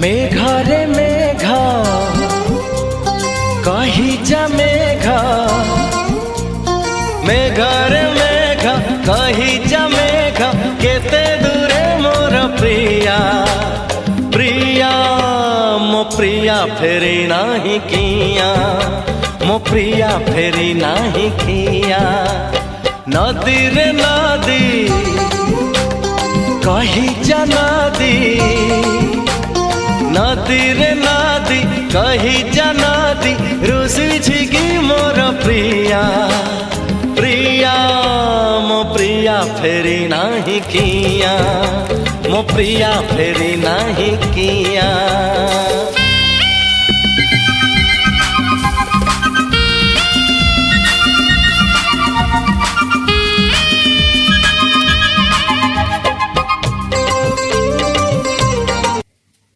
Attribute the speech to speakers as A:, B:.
A: मेघा रे मेघा कही जा मेघा, मेघा रे मेघा कही जा मेघा, केते दूरे मोर प्रिया प्रिया मो प्रिया फेरी नाही किया, मो प्रिया फेरी नाही किया। नदी रे नदी कही जा नदी, नदी रे नदी कही जा नदी, रुसी छिगी मोर प्रिया प्रिया मो प्रिया फेरी नाही किया, मो प्रिया फेरी नाही किया।